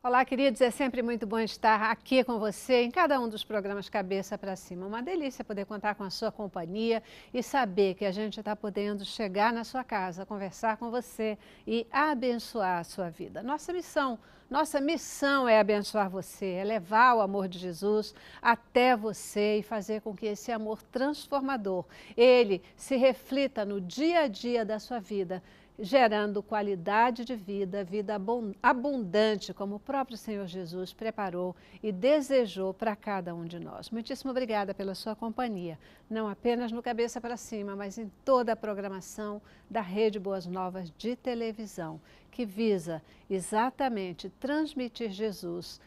Olá, queridos, é sempre muito bom estar aqui com você em cada um dos programas Cabeça para Cima. Uma delícia poder contar com a sua companhia e saber que a gente está podendo chegar na sua casa, conversar com você e abençoar a sua vida. Nossa missão é abençoar você, é levar o amor de Jesus até você e fazer com que esse amor transformador, ele se reflita no dia a dia da sua vida, gerando qualidade de vida, vida abundante, como o próprio Senhor Jesus preparou e desejou para cada um de nós. Muitíssimo obrigada pela sua companhia, não apenas no Cabeça para Cima, mas em toda a programação da Rede Boas Novas de televisão, que visa exatamente transmitir Jesus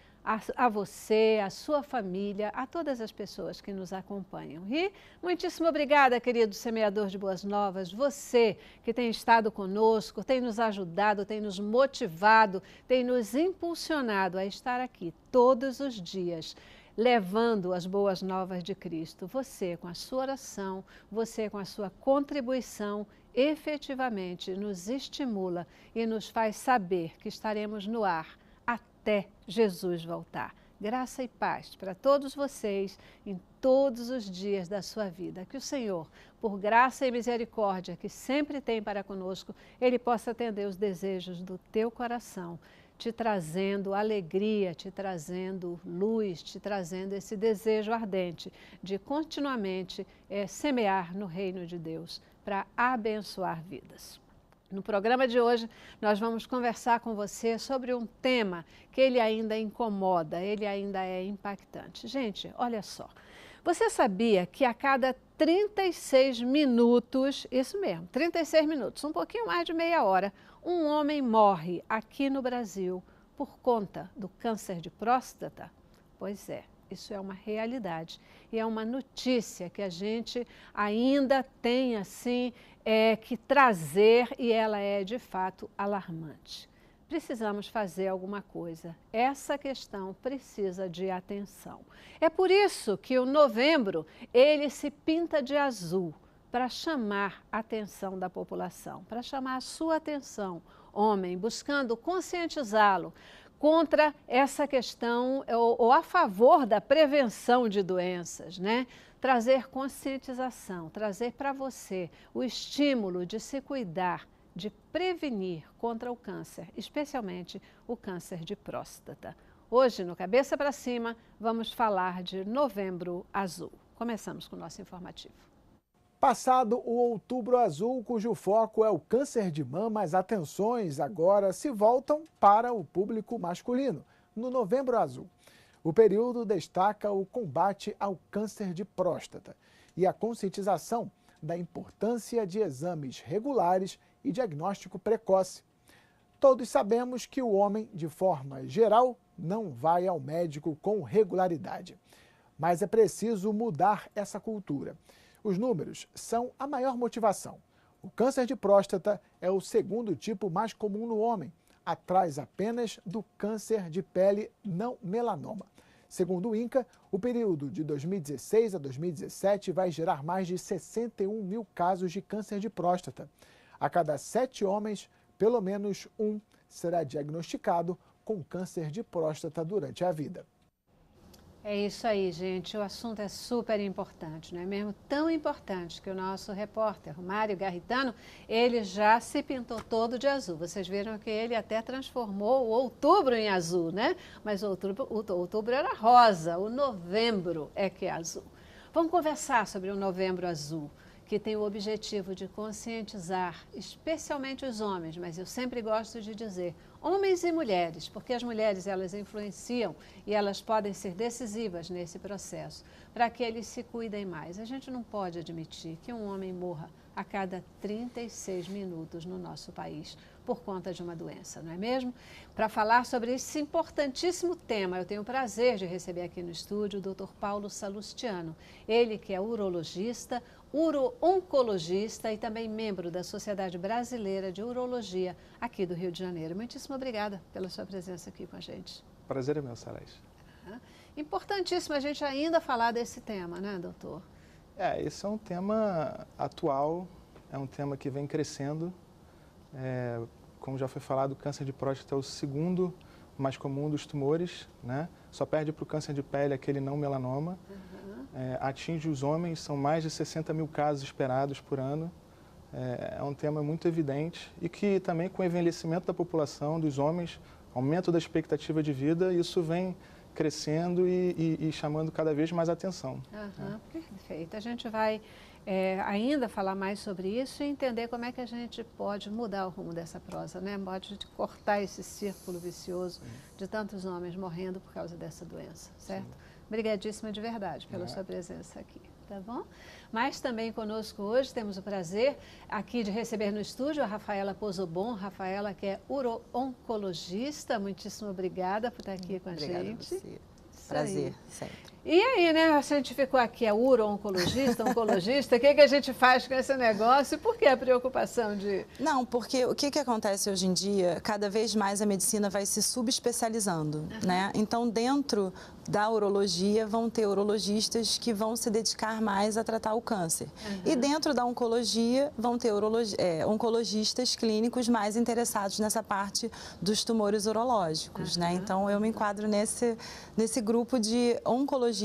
a você, a sua família, a todas as pessoas que nos acompanham. E muitíssimo obrigada, querido semeador de boas novas, você que tem estado conosco, tem nos ajudado, tem nos motivado, tem nos impulsionado a estar aqui todos os dias, levando as boas novas de Cristo. Você, com a sua oração, você com a sua contribuição, efetivamente nos estimula e nos faz saber que estaremos no ar até Jesus voltar. Graça e paz para todos vocês em todos os dias da sua vida. Que o Senhor, por graça e misericórdia que sempre tem para conosco, Ele possa atender os desejos do teu coração, te trazendo alegria, te trazendo luz, te trazendo esse desejo ardente de continuamente semear no reino de Deus para abençoar vidas. No programa de hoje, nós vamos conversar com você sobre um tema que ele ainda incomoda, ele ainda é impactante. Gente, olha só, você sabia que a cada 36 minutos, isso mesmo, 36 minutos, um pouquinho mais de meia hora, um homem morre aqui no Brasil por conta do câncer de próstata? Pois é. Isso é uma realidade e é uma notícia que a gente ainda tem assim que trazer e ela é de fato alarmante. Precisamos fazer alguma coisa. Essa questão precisa de atenção. É por isso que o novembro ele se pinta de azul para chamar a atenção da população, para chamar a sua atenção, homem, buscando conscientizá-lo contra essa questão ou a favor da prevenção de doenças, né? Trazer conscientização, trazer para você o estímulo de se cuidar, de prevenir contra o câncer, especialmente o câncer de próstata. Hoje, no Cabeça para Cima, vamos falar de Novembro Azul. Começamos com o nosso informativo. Passado o Outubro Azul, cujo foco é o câncer de mama, as atenções agora se voltam para o público masculino, no Novembro Azul. O período destaca o combate ao câncer de próstata e a conscientização da importância de exames regulares e diagnóstico precoce. Todos sabemos que o homem, de forma geral, não vai ao médico com regularidade. Mas é preciso mudar essa cultura. Os números são a maior motivação. O câncer de próstata é o segundo tipo mais comum no homem, atrás apenas do câncer de pele não melanoma. Segundo o INCA, o período de 2016 a 2017 vai gerar mais de 61 mil casos de câncer de próstata. A cada 7 homens, pelo menos um será diagnosticado com câncer de próstata durante a vida. É isso aí, gente. O assunto é super importante, não é mesmo? Tão importante que o nosso repórter, Mário Garritano, ele já se pintou todo de azul. Vocês viram que ele até transformou o outubro em azul, né? Mas o outubro era rosa, o novembro é que é azul. Vamos conversar sobre o Novembro Azul, que tem o objetivo de conscientizar, especialmente os homens, mas eu sempre gosto de dizer homens e mulheres, porque as mulheres elas influenciam e elas podem ser decisivas nesse processo, para que eles se cuidem mais. A gente não pode admitir que um homem morra a cada 36 minutos no nosso país por conta de uma doença, não é mesmo? Para falar sobre esse importantíssimo tema, eu tenho o prazer de receber aqui no estúdio o Dr. Paulo Salustiano, ele que é urologista, uro-oncologista e também membro da Sociedade Brasileira de Urologia aqui do Rio de Janeiro. Muitíssimo obrigada pela sua presença aqui com a gente. Prazer é meu, Sarais. Importantíssimo a gente ainda falar desse tema, né, doutor? Esse é um tema atual, é um tema que vem crescendo. Como já foi falado, o câncer de próstata é o segundo mais comum dos tumores, né? Só perde para o câncer de pele aquele não melanoma. Atinge os homens, são mais de 60 mil casos esperados por ano. É um tema muito evidente e que também com o envelhecimento da população, dos homens, aumento da expectativa de vida, isso vem crescendo e chamando cada vez mais atenção. Perfeito. A gente vai ainda falar mais sobre isso e entender como é que a gente pode mudar o rumo dessa prosa, né? Pode cortar esse círculo vicioso de tantos homens morrendo por causa dessa doença, certo? Sim. Obrigadíssima de verdade pela sua presença aqui, tá bom? Mas também conosco hoje temos o prazer aqui de receber no estúdio a Rafaela Pozobon. Rafaela, que é uro-oncologista. Muitíssimo obrigada por estar aqui com a gente. Obrigada a você. Prazer, sempre. E aí, né, a gente ficou aqui, é uro-oncologista, oncologista, o que a gente faz com esse negócio? E por que a preocupação de... Não, porque o que acontece hoje em dia, cada vez mais a medicina vai se subespecializando, né? Então, dentro da urologia, vão ter urologistas que vão se dedicar mais a tratar o câncer. E dentro da oncologia, vão ter oncologistas clínicos mais interessados nessa parte dos tumores urológicos, né? Então, eu me enquadro nesse grupo de oncologistas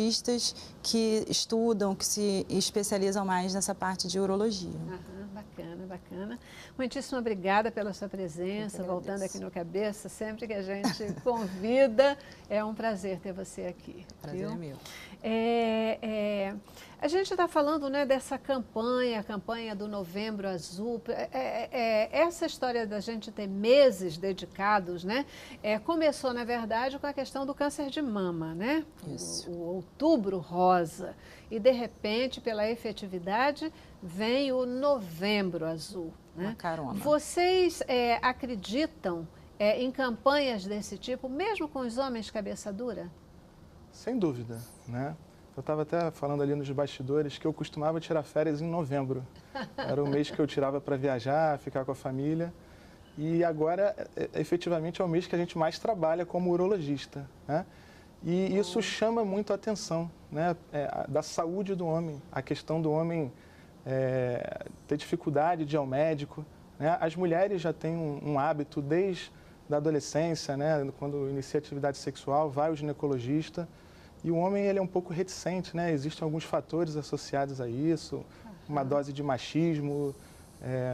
que estudam, que se especializam mais nessa parte de urologia. Bacana, bacana. Muitíssimo obrigada pela sua presença, voltando aqui no Cabeça. Sempre que a gente convida, é um prazer ter você aqui. O prazer é meu. A gente está falando, né, dessa campanha, a campanha do Novembro Azul. Essa história da gente ter meses dedicados, né, começou, na verdade, com a questão do câncer de mama, né? Isso. O Outubro Rosa. E, de repente, pela efetividade, vem o Novembro Azul. Né? Uma carona. Vocês acreditam em campanhas desse tipo, mesmo com os homens cabeça dura? Sem dúvida, né? Eu estava até falando ali nos bastidores que eu costumava tirar férias em novembro. Era o mês que eu tirava para viajar, ficar com a família. E agora, efetivamente, é o mês que a gente mais trabalha como urologista, né? E isso chama muito a atenção, né? Da saúde do homem, a questão do homem ter dificuldade de ir ao médico, né? As mulheres já têm um hábito desde a adolescência, né? Quando inicia a atividade sexual, vai ao ginecologista. E o homem, ele é um pouco reticente, né? Existem alguns fatores associados a isso, uma dose de machismo,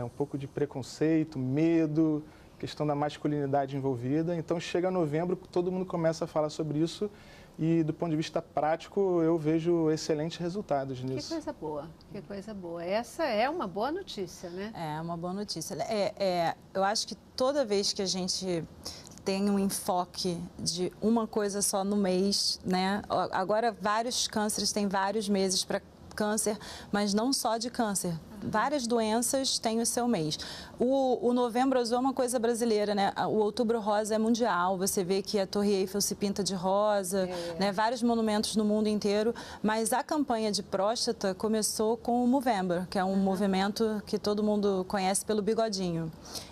um pouco de preconceito, medo, questão da masculinidade envolvida. Então, chega novembro, todo mundo começa a falar sobre isso e, do ponto de vista prático, eu vejo excelentes resultados nisso. Que coisa boa, que coisa boa. Essa é uma boa notícia, né? É uma boa notícia. Eu acho que toda vez que a gente tem um enfoque de uma coisa só no mês, né? Agora, vários cânceres têm vários meses para câncer, mas não só de câncer. Várias doenças têm o seu mês. O Novembro Azul é uma coisa brasileira, né? O Outubro Rosa é mundial. Você vê que a Torre Eiffel se pinta de rosa, né? Vários monumentos no mundo inteiro. Mas a campanha de próstata começou com o Movember, que é um movimento que todo mundo conhece pelo bigodinho.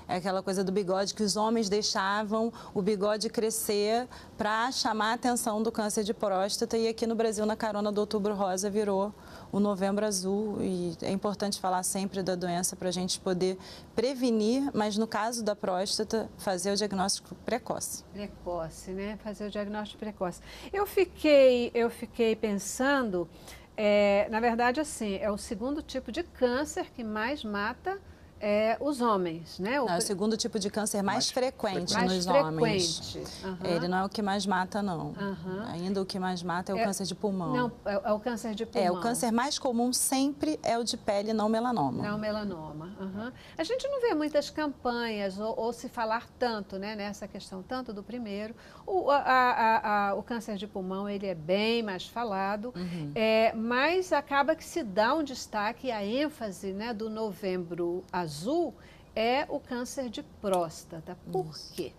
É aquela coisa do bigode que os homens deixavam o bigode crescer para chamar a atenção do câncer de próstata. E aqui no Brasil, na carona do Outubro Rosa, virou o Novembro Azul. E é importante falar sempre da doença para a gente poder prevenir, mas no caso da próstata, fazer o diagnóstico precoce. Precoce, né? Fazer o diagnóstico precoce. Eu fiquei pensando, na verdade, assim, é o segundo tipo de câncer que mais mata os homens, né? É o segundo tipo de câncer mais frequente nos homens. Ele não é o que mais mata, não. Ainda o que mais mata é o câncer de pulmão. Não, é o câncer de pulmão. O câncer mais comum sempre é o de pele, não melanoma. Não melanoma. A gente não vê muitas campanhas ou se falar tanto, né, nessa questão, tanto do primeiro. O câncer de pulmão, ele é bem mais falado, mas acaba que se dá um destaque, a ênfase, né, do Novembro Azul é o câncer de próstata. Por quê?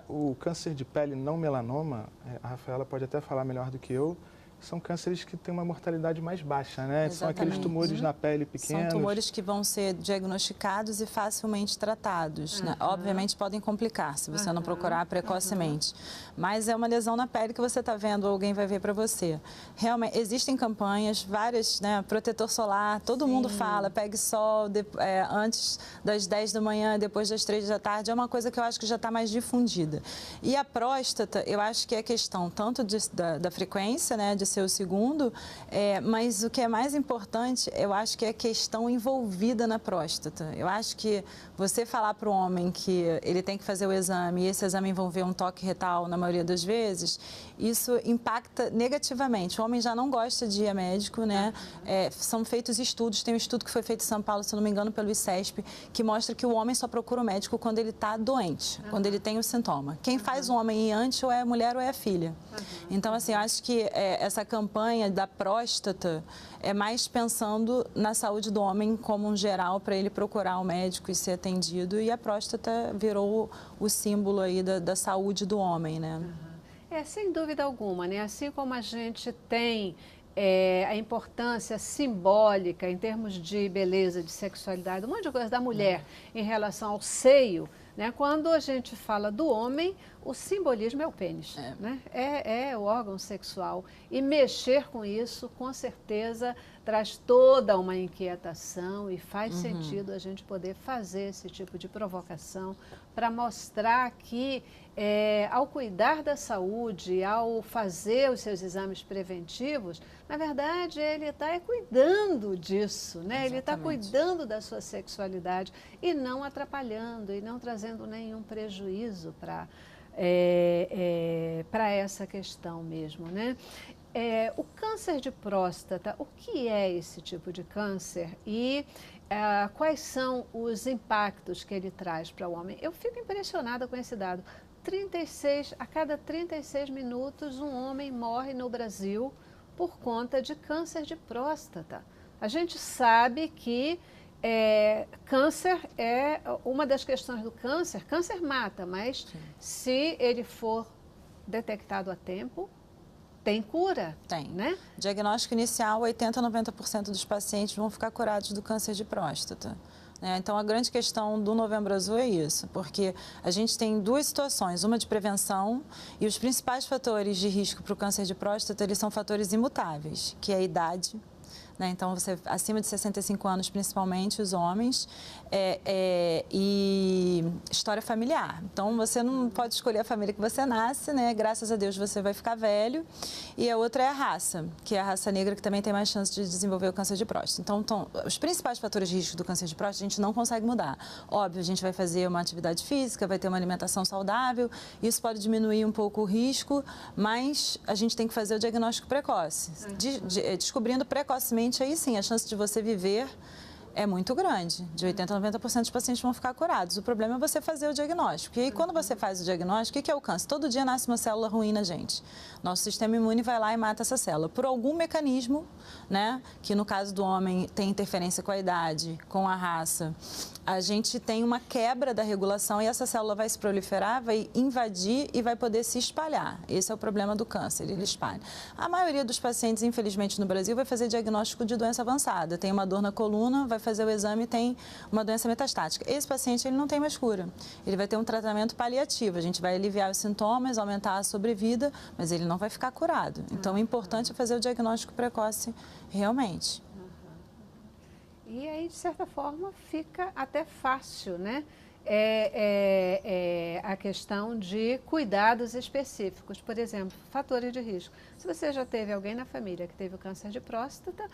O câncer de pele não melanoma, a Rafaela pode até falar melhor do que eu, são cânceres que têm uma mortalidade mais baixa, né? Exatamente. São aqueles tumores na pele pequenos. São tumores que vão ser diagnosticados e facilmente tratados, né? Obviamente podem complicar se você não procurar precocemente, mas é uma lesão na pele que você está vendo, alguém vai ver para você. Realmente, existem campanhas, várias, né? Protetor solar, todo mundo fala, pegue sol antes das 10 da manhã, depois das 3 da tarde, é uma coisa que eu acho que já está mais difundida. E a próstata, eu acho que é questão tanto da frequência, né? De ser o segundo, mas o que é mais importante, eu acho que é a questão envolvida na próstata. Eu acho que você falar para o homem que ele tem que fazer o exame e esse exame envolver um toque retal na maioria das vezes, isso impacta negativamente. O homem já não gosta de ir a médico, né? São feitos estudos, tem um estudo que foi feito em São Paulo, se não me engano, pelo ICESP, que mostra que o homem só procura o médico quando ele está doente, quando ele tem o sintoma. Quem faz o homem ir antes ou é a mulher ou é a filha. Então, assim, eu acho que essa campanha da próstata é mais pensando na saúde do homem como um geral, para ele procurar o médico e ser atendido, e a próstata virou o símbolo aí da saúde do homem, né? Sem dúvida alguma, né? Assim como a gente tem a importância simbólica em termos de beleza, de sexualidade, um monte de coisa da mulher em relação ao seio, né? Quando a gente fala do homem, o simbolismo é o pênis, né? É o órgão sexual. E mexer com isso, com certeza, traz toda uma inquietação e faz sentido a gente poder fazer esse tipo de provocação para mostrar que, ao cuidar da saúde, ao fazer os seus exames preventivos, na verdade, ele está cuidando disso, né? Ele está cuidando da sua sexualidade e não atrapalhando, e não trazendo nenhum prejuízo para essa questão mesmo, né? O câncer de próstata, o que é esse tipo de câncer e quais são os impactos que ele traz para o homem? Eu fico impressionada com esse dado. A cada 36 minutos, um homem morre no Brasil por conta de câncer de próstata. A gente sabe que câncer é uma das questões do câncer. Câncer mata, mas se ele for detectado a tempo, tem cura. Tem. Né? Diagnóstico inicial, 80% a 90% dos pacientes vão ficar curados do câncer de próstata. Então, a grande questão do Novembro Azul é isso, porque a gente tem duas situações, uma de prevenção e os principais fatores de risco para o câncer de próstata, eles são fatores imutáveis, que é a idade. Então, você acima de 65 anos, principalmente os homens, e história familiar. Então, você não pode escolher a família que você nasce, né? Graças a Deus você vai ficar velho. E a outra é a raça, que é a raça negra, que também tem mais chance de desenvolver o câncer de próstata. Então, os principais fatores de risco do câncer de próstata a gente não consegue mudar. Óbvio, a gente vai fazer uma atividade física, vai ter uma alimentação saudável, isso pode diminuir um pouco o risco, mas a gente tem que fazer o diagnóstico precoce. Descobrindo precocemente, aí sim, a chance de você viver é muito grande. De 80% a 90% dos pacientes vão ficar curados. O problema é você fazer o diagnóstico. E aí, quando você faz o diagnóstico, o que é o câncer? Todo dia nasce uma célula ruim na gente. Nosso sistema imune vai lá e mata essa célula. Por algum mecanismo, né, que no caso do homem tem interferência com a idade, com a raça, a gente tem uma quebra da regulação e essa célula vai se proliferar, vai invadir e vai poder se espalhar. Esse é o problema do câncer, ele espalha. A maioria dos pacientes, infelizmente, no Brasil, vai fazer diagnóstico de doença avançada. Tem uma dor na coluna, vai fazer o exame e tem uma doença metastática. Esse paciente, ele não tem mais cura. Ele vai ter um tratamento paliativo. A gente vai aliviar os sintomas, aumentar a sobrevida, mas ele não vai ficar curado. Então, o importante é fazer o diagnóstico precoce realmente. E aí, de certa forma, fica até fácil, né? A questão de cuidados específicos. Por exemplo, fatores de risco. Se você já teve alguém na família que teve o câncer de próstata,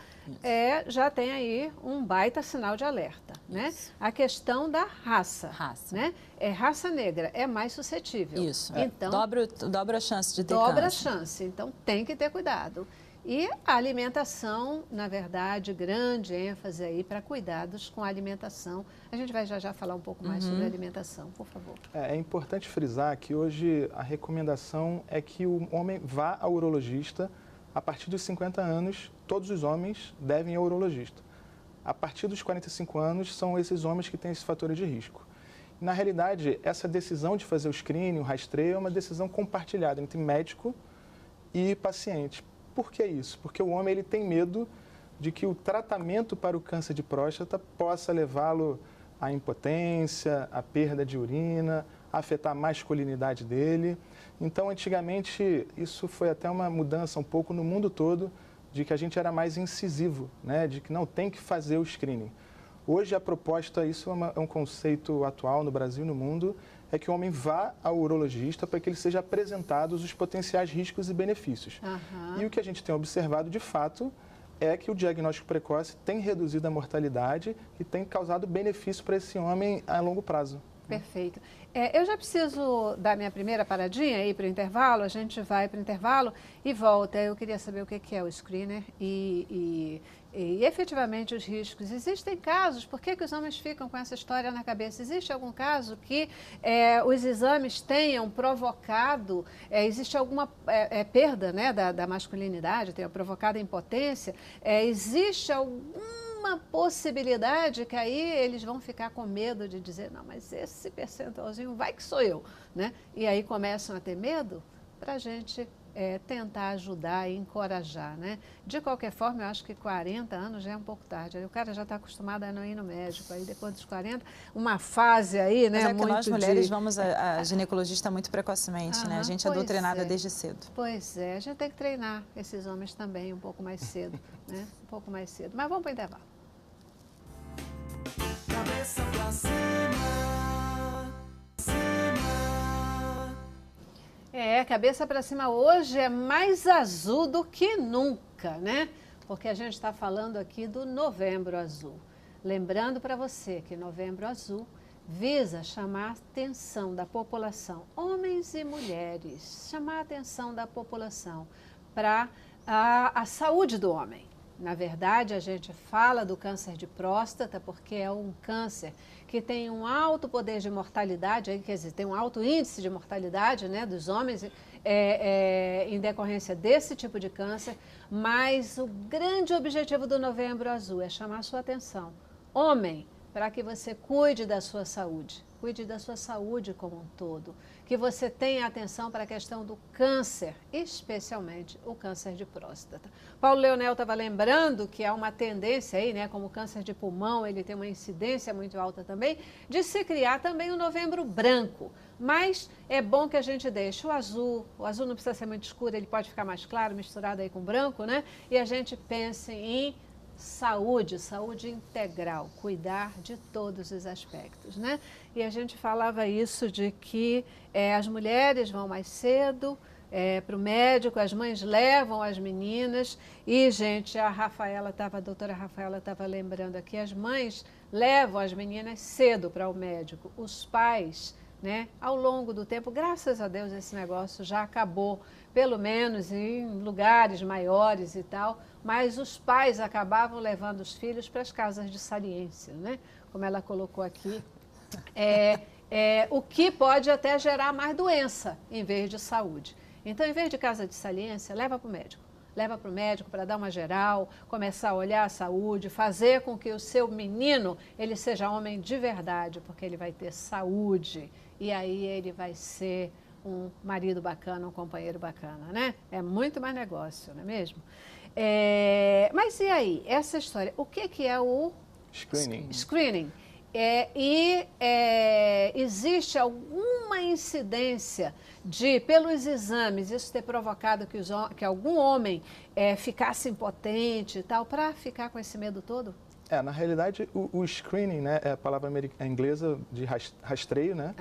já tem aí um baita sinal de alerta, né? A questão da raça. Né? Raça negra é mais suscetível. Isso. Então, dobra a chance de ter dobra câncer. a chance. Então, tem que ter cuidado. E a alimentação, na verdade, grande ênfase aí para cuidados com a alimentação. A gente vai já falar um pouco mais sobre a alimentação, por favor. É importante frisar que hoje a recomendação é que o homem vá ao urologista. A partir dos 50 anos, todos os homens devem ir ao urologista. A partir dos 45 anos, são esses homens que têm esses fatores de risco. Na realidade, essa decisão de fazer o screening, o rastreio, é uma decisão compartilhada entre médico e paciente. por que isso? Porque o homem ele tem medo de que o tratamento para o câncer de próstata possa levá-lo à impotência, à perda de urina, a afetar a masculinidade dele. Então, antigamente, isso foi até uma mudança um pouco no mundo todo, de que a gente era mais incisivo, né? De que não tem que fazer o screening. Hoje, a proposta, isso é um conceito atual no Brasil e no mundo, é que o homem vá ao urologista para que ele seja apresentados os potenciais riscos e benefícios. E o que a gente tem observado, de fato, é que o diagnóstico precoce tem reduzido a mortalidade e tem causado benefício para esse homem a longo prazo. Perfeito. Eu já preciso dar minha primeira paradinha aí para o intervalo, a gente vai para o intervalo e volta. Eu queria saber o que é o screener e efetivamente os riscos. Existem casos, por que os homens ficam com essa história na cabeça? Existe algum caso que os exames tenham provocado, existe alguma perda, né, da masculinidade, tenha provocado impotência? Existe uma possibilidade que aí eles vão ficar com medo de dizer, não, mas esse percentualzinho vai que sou eu, né? E aí começam a ter medo para a gente tentar ajudar e encorajar, né? De qualquer forma, eu acho que 40 anos já é um pouco tarde. Aí o cara já está acostumado a não ir no médico. Aí depois dos 40, uma fase aí, né? Mas que nós mulheres vamos a ginecologista muito precocemente, né? A gente é doutrinada desde cedo. Pois é, a gente tem que treinar esses homens também um pouco mais cedo, né? Um pouco mais cedo. Mas vamos para o intervalo. Cabeça pra cima, cabeça para cima hoje é mais azul do que nunca, né? Porque a gente está falando aqui do Novembro Azul. Lembrando para você que Novembro Azul visa chamar a atenção da população, homens e mulheres, chamar a atenção da população para a saúde do homem. Na verdade, a gente fala do câncer de próstata porque é um câncer que tem um alto poder de mortalidade, quer dizer, tem um alto índice de mortalidade, né, dos homens em decorrência desse tipo de câncer, mas o grande objetivo do Novembro Azul é chamar a sua atenção, homem, para que você cuide da sua saúde como um todo, que você tenha atenção para a questão do câncer, especialmente o câncer de próstata. Paulo Leonel estava lembrando que há uma tendência aí, né, como o câncer de pulmão, ele tem uma incidência muito alta também, de se criar também o Novembro Branco. Mas é bom que a gente deixe o azul não precisa ser muito escuro, ele pode ficar mais claro, misturado aí com branco, né? E a gente pense em saúde integral, cuidar de todos os aspectos, né? E a gente falava isso de que as mulheres vão mais cedo para o médico, as mães levam as meninas e, gente, a doutora Rafaela estava lembrando aqui, as mães levam as meninas cedo para o médico, os pais, né, ao longo do tempo, graças a Deus esse negócio já acabou, pelo menos em lugares maiores e tal, mas os pais acabavam levando os filhos para as casas de saliência, né? Como ela colocou aqui, o que pode até gerar mais doença em vez de saúde. Então, em vez de casa de saliência, leva para o médico. Leva para o médico para dar uma geral, começar a olhar a saúde, fazer com que o seu menino ele seja homem de verdade, porque ele vai ter saúde e aí ele vai ser um marido bacana, um companheiro bacana, né? É muito mais negócio, não é mesmo? Mas e aí, essa história, o que é o screening? Existe alguma incidência pelos exames, isso ter provocado que algum homem ficasse impotente e tal, para ficar com esse medo todo? Na realidade, o screening, né, é a palavra inglesa de rastreio, né?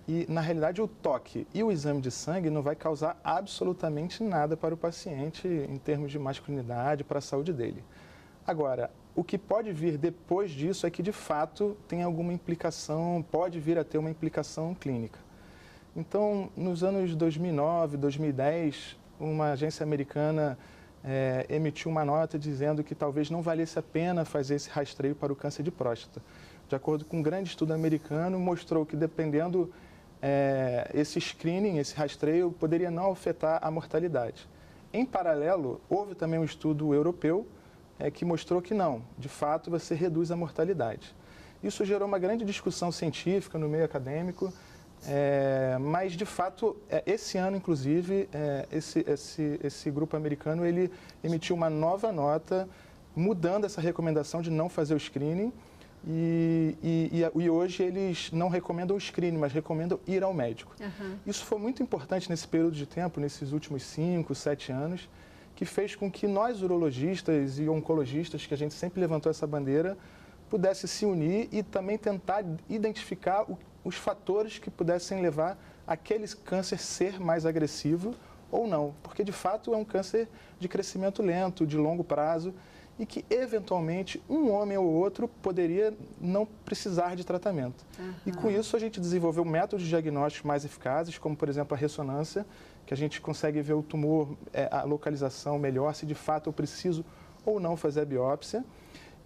E, na realidade, o toque e o exame de sangue não vai causar absolutamente nada para o paciente em termos de masculinidade, para a saúde dele. Agora, o que pode vir depois disso é que, de fato, tem alguma implicação, pode vir a ter uma implicação clínica. Então, nos anos 2009, 2010, uma agência americana emitiu uma nota dizendo que talvez não valesse a pena fazer esse rastreio para o câncer de próstata. De acordo com um grande estudo americano, mostrou que dependendo esse screening, esse rastreio, poderia não afetar a mortalidade. Em paralelo, houve também um estudo europeu que mostrou que não, de fato você reduz a mortalidade. Isso gerou uma grande discussão científica no meio acadêmico Mas, de fato, esse ano, inclusive, esse grupo americano ele emitiu uma nova nota mudando essa recomendação de não fazer o screening. E hoje eles não recomendam o screening, mas recomendam ir ao médico. Isso foi muito importante nesse período de tempo, nesses últimos 5, 7 anos, que fez com que nós, urologistas e oncologistas, que a gente sempre levantou essa bandeira, pudesse se unir e também tentar identificar os fatores que pudessem levar aquele câncer ser mais agressivo ou não. Porque, de fato, é um câncer de crescimento lento, de longo prazo, e que, eventualmente, um homem ou outro poderia não precisar de tratamento. E, com isso, a gente desenvolveu métodos diagnósticos mais eficazes, como, por exemplo, a ressonância, que a gente consegue ver o tumor, a localização melhor, se de fato eu preciso ou não fazer a biópsia.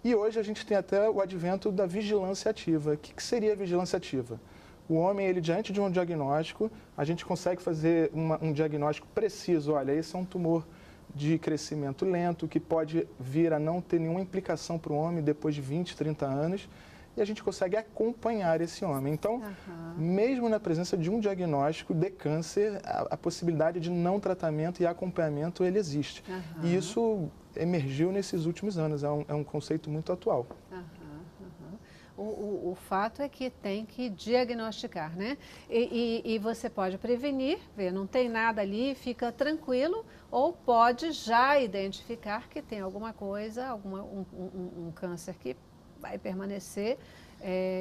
E hoje a gente tem até o advento da vigilância ativa. O que seria a vigilância ativa? O homem, ele diante de um diagnóstico, a gente consegue fazer um diagnóstico preciso. Olha, esse é um tumor de crescimento lento, que pode vir a não ter nenhuma implicação para o homem depois de 20, 30 anos, e a gente consegue acompanhar esse homem. Então, mesmo na presença de um diagnóstico de câncer, a possibilidade de não tratamento e acompanhamento, ele existe. E isso emergiu nesses últimos anos, é um conceito muito atual. O fato é que tem que diagnosticar, né? E você pode prevenir, ver, não tem nada ali, fica tranquilo, ou pode já identificar que tem alguma coisa, um câncer que vai permanecer.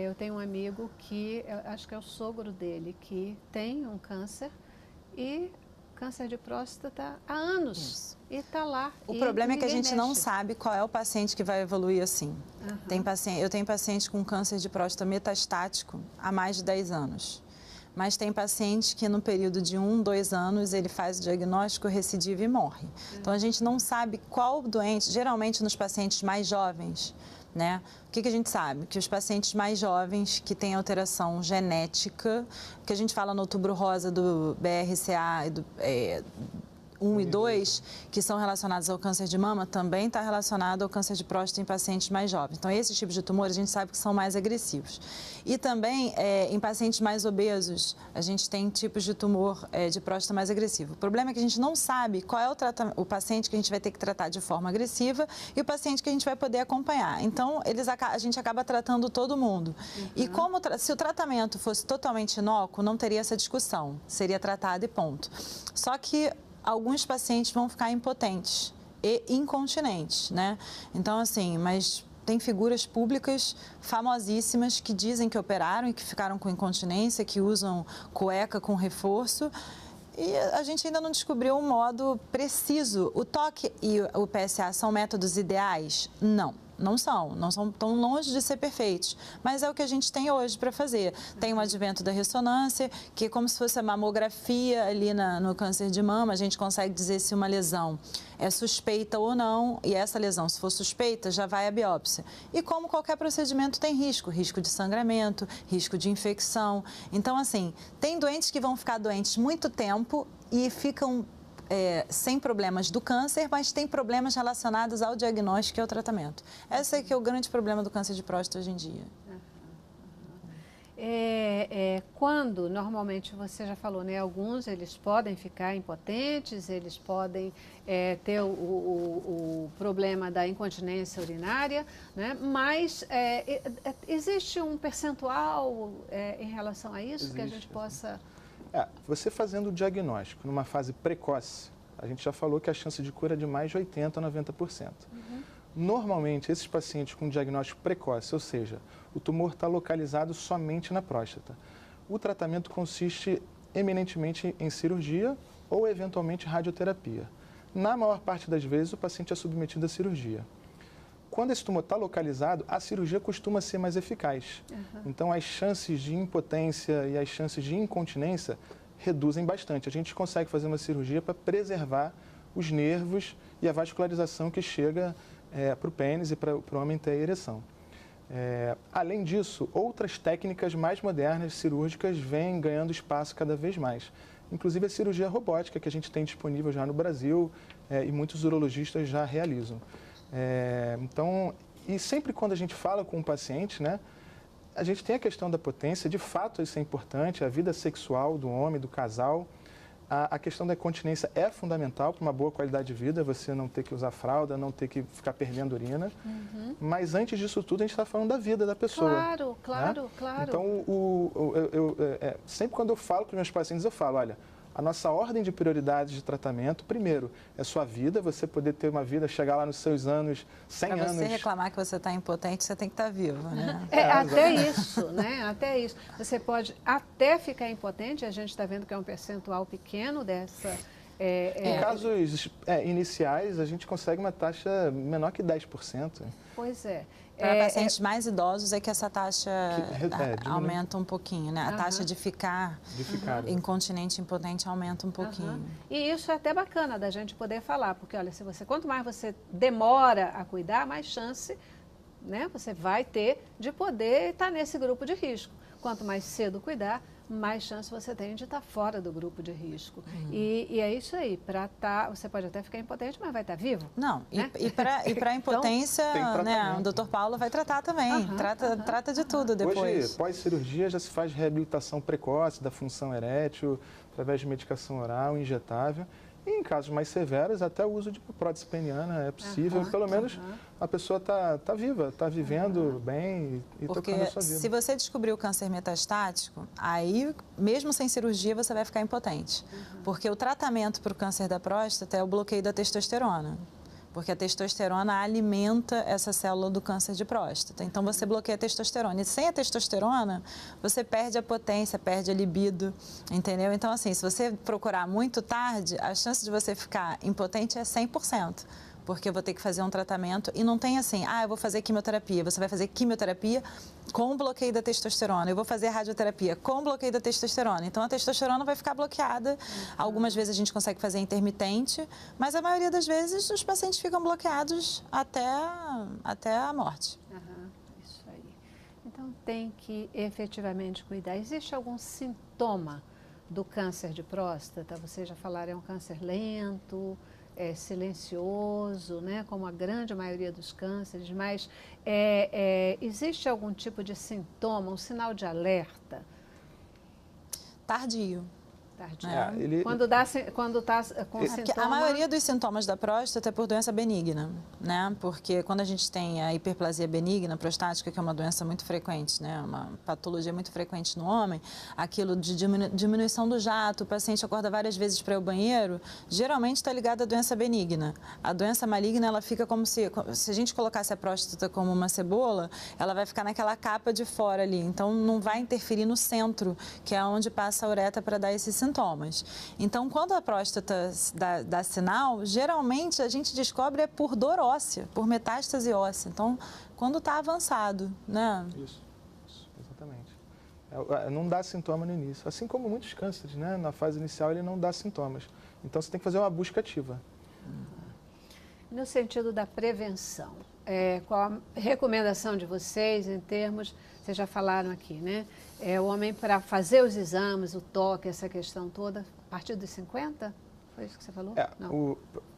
Eu tenho um amigo que, acho que é o sogro dele, que tem um câncer e câncer de próstata há anos. Isso. E está lá. O problema é que a gente não sabe qual é o paciente que vai evoluir assim. Eu tenho paciente com câncer de próstata metastático há mais de 10 anos. Mas tem paciente que no período de 1, 2 anos ele faz o diagnóstico, recidiva e morre. Então a gente não sabe qual doente, geralmente nos pacientes mais jovens, né? O que a gente sabe? Que os pacientes mais jovens que têm alteração genética, que a gente fala no outubro rosa do BRCA e do 1 e 2, que são relacionados ao câncer de mama, também está relacionado ao câncer de próstata em pacientes mais jovens. Então, esses tipos de tumores a gente sabe que são mais agressivos. E também, em pacientes mais obesos, a gente tem tipos de tumor de próstata mais agressivo. O problema é que a gente não sabe qual é o paciente que a gente vai ter que tratar de forma agressiva e o paciente que a gente vai poder acompanhar. Então, a gente acaba tratando todo mundo. E se o tratamento fosse totalmente inócuo, não teria essa discussão. Seria tratado e ponto. Só que alguns pacientes vão ficar impotentes e incontinentes, né? Então, assim, mas tem figuras públicas famosíssimas que dizem que operaram e que ficaram com incontinência, que usam cueca com reforço. E a gente ainda não descobriu um modo preciso. O toque e o PSA são métodos ideais? Não. Não são tão longe de ser perfeitos, mas é o que a gente tem hoje para fazer. Tem o advento da ressonância, que é como se fosse a mamografia ali no câncer de mama, a gente consegue dizer se uma lesão é suspeita ou não, e essa lesão, se for suspeita, já vai à biópsia. E como qualquer procedimento tem risco de sangramento, risco de infecção. Então, assim, tem doentes que vão ficar doentes muito tempo e ficam sem problemas do câncer, mas tem problemas relacionados ao diagnóstico e ao tratamento. Esse é que é o grande problema do câncer de próstata hoje em dia. Quando, normalmente, você já falou, né? Alguns, eles podem ficar impotentes, eles podem ter o problema da incontinência urinária, né? Mas existe um percentual em relação a isso, que a gente possa... Você fazendo o diagnóstico numa fase precoce, a gente já falou que a chance de cura é de mais de 80% a 90%. Normalmente, esses pacientes com diagnóstico precoce, ou seja, o tumor está localizado somente na próstata, o tratamento consiste eminentemente em cirurgia ou, eventualmente, radioterapia. Na maior parte das vezes, o paciente é submetido à cirurgia. Quando esse tumor está localizado, a cirurgia costuma ser mais eficaz. Então, as chances de impotência e as chances de incontinência reduzem bastante. A gente consegue fazer uma cirurgia para preservar os nervos e a vascularização que chega para o pênis e para o homem ter a ereção. Além disso, outras técnicas mais modernas, cirúrgicas, vêm ganhando espaço cada vez mais. Inclusive a cirurgia robótica, que a gente tem disponível já no Brasil e muitos urologistas já realizam. Então, e sempre quando a gente fala com um paciente, né, a gente tem a questão da potência, de fato isso é importante, a vida sexual do homem, do casal. A questão da incontinência é fundamental para uma boa qualidade de vida, você não ter que usar fralda, não ter que ficar perdendo urina. Mas antes disso tudo, a gente está falando da vida da pessoa. Claro, claro, né? claro. Então, sempre quando eu falo com os meus pacientes, eu falo, olha, a nossa ordem de prioridades de tratamento, primeiro, é sua vida, você poder ter uma vida, chegar lá nos seus anos, 100 anos... Para você reclamar que você está impotente, você tem que estar vivo, né? Até isso, né? Até isso. Você pode até ficar impotente, a gente está vendo que é um percentual pequeno dessa... Em casos iniciais, a gente consegue uma taxa menor que 10%. Pois é. Para pacientes mais idosos é que essa taxa aumenta um pouquinho, né? A Aham. taxa de ficar incontinente, impotente aumenta um pouquinho. E isso é até bacana da gente poder falar, porque olha, quanto mais você demora a cuidar, mais chance, né, você vai ter de poder estar nesse grupo de risco. Quanto mais cedo cuidar, mais chance você tem de estar fora do grupo de risco. E é isso aí, você pode até ficar impotente, mas vai estar vivo. Não, né? e para impotência, Tem né, o Dr. Paulo vai tratar também, trata de tudo depois. Hoje, pós-cirurgia, já se faz reabilitação precoce da função erétil, através de medicação oral, injetável. E em casos mais severos, até o uso de prótese peniana é possível. Pelo menos a pessoa está viva, está vivendo bem e tocando a sua vida. Se você descobrir o câncer metastático, aí, mesmo sem cirurgia, você vai ficar impotente. Porque o tratamento para o câncer da próstata é o bloqueio da testosterona. Porque a testosterona alimenta essa célula do câncer de próstata. Então, você bloqueia a testosterona. E sem a testosterona, você perde a potência, perde a libido, entendeu? Então, assim, se você procurar muito tarde, a chance de você ficar impotente é 100%. Porque eu vou ter que fazer um tratamento e não tem assim, eu vou fazer quimioterapia. Você vai fazer quimioterapia com bloqueio da testosterona. Eu vou fazer radioterapia com bloqueio da testosterona. Então, a testosterona vai ficar bloqueada. Algumas vezes a gente consegue fazer intermitente, mas a maioria das vezes os pacientes ficam bloqueados até a morte. Isso aí. Então, tem que efetivamente cuidar. Existe algum sintoma do câncer de próstata? Vocês já falaram, é um câncer lento, silencioso, né, como a grande maioria dos cânceres, mas existe algum tipo de sintoma, um sinal de alerta? Tardio. Quando está com sintoma... A maioria dos sintomas da próstata é por doença benigna, né? Porque quando a gente tem a hiperplasia benigna prostática, que é uma doença muito frequente, né? Uma patologia muito frequente no homem, aquilo de diminuição do jato, o paciente acorda várias vezes para ir ao banheiro, geralmente está ligado à doença benigna. A doença maligna, ela fica como se a gente colocasse a próstata como uma cebola, ela vai ficar naquela capa de fora ali, então não vai interferir no centro, que é onde passa a uretra para dar esses sintomas. Então, quando a próstata dá sinal, geralmente a gente descobre por dor óssea, por metástase óssea. Então, quando está avançado, né? Isso, exatamente. Não dá sintoma no início. Assim como muitos cânceres, né? Na fase inicial ele não dá sintomas. Então, você tem que fazer uma busca ativa. No sentido da prevenção, qual a recomendação de vocês em termos, vocês já falaram aqui, né? O homem para fazer os exames, o toque, essa questão toda, a partir dos 50? Foi isso que você falou?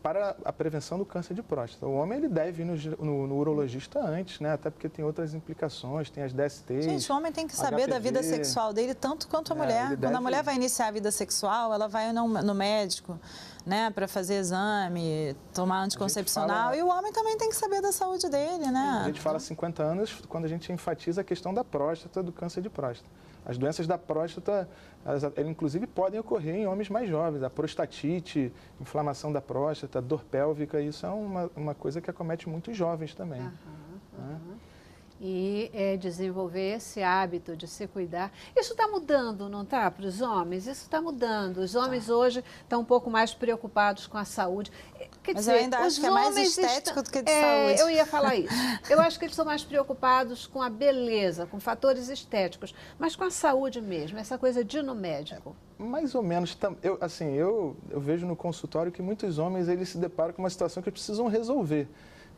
Para a prevenção do câncer de próstata, o homem ele deve ir no urologista antes, né? Até porque tem outras implicações, tem as DSTs. Gente, o homem tem que saber da vida sexual dele tanto quanto a mulher. Quando a mulher vai iniciar a vida sexual, ela vai no médico, né, para fazer exame, tomar anticoncepcional, e o homem também tem que saber da saúde dele, né? A gente fala 50 anos quando a gente enfatiza a questão da próstata, do câncer de próstata. As doenças da próstata, elas inclusive podem ocorrer em homens mais jovens. A prostatite, inflamação da próstata, dor pélvica, isso é uma coisa que acomete muitos jovens também. E desenvolver esse hábito de se cuidar. Isso está mudando, não está, para os homens? Isso está mudando. Os homens hoje estão um pouco mais preocupados com a saúde. Quer dizer, eu ainda acho que é mais estético do que de saúde. Eu ia falar isso. Eu acho que eles são mais preocupados com a beleza, com fatores estéticos, mas com a saúde mesmo, essa coisa de ir no médico. Mais ou menos. Eu vejo no consultório que muitos homens eles se deparam com uma situação que precisam resolver.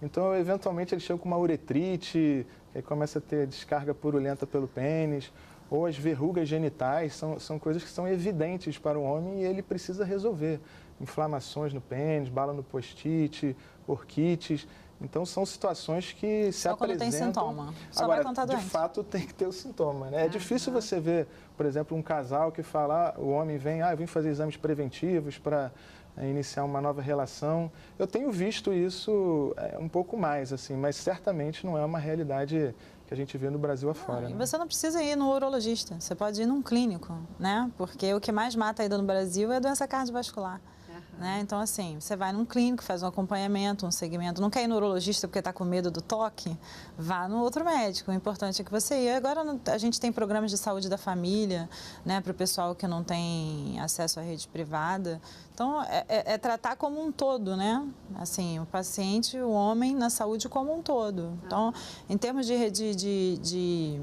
Então, eventualmente, eles chegam com uma uretrite, que aí começa a ter descarga purulenta pelo pênis, ou as verrugas genitais, são coisas que são evidentes para o homem e ele precisa resolver. Inflamações no pênis, bala no post-it, orquites. Então, são situações que se Só quando apresentam... tem sintoma. Só Agora, vai contar de doente. fato, tem que ter o sintoma, né? É difícil você ver, por exemplo, um casal que fala, o homem vem, eu vim fazer exames preventivos para iniciar uma nova relação. Eu tenho visto isso um pouco mais, assim, mas certamente não é uma realidade que a gente vê no Brasil afora. E Né? você não precisa ir no urologista, você pode ir num clínico, né? Porque o que mais mata ainda no Brasil é a doença cardiovascular. Né? Então, assim, você vai num clínico, faz um acompanhamento, um segmento. Não quer ir no urologista porque está com medo do toque? Vá no outro médico. O importante é que você ir. Agora, a gente tem programas de saúde da família, né, para o pessoal que não tem acesso à rede privada. Então, é tratar como um todo, né? Assim, o paciente, o homem, na saúde como um todo. Então, em termos de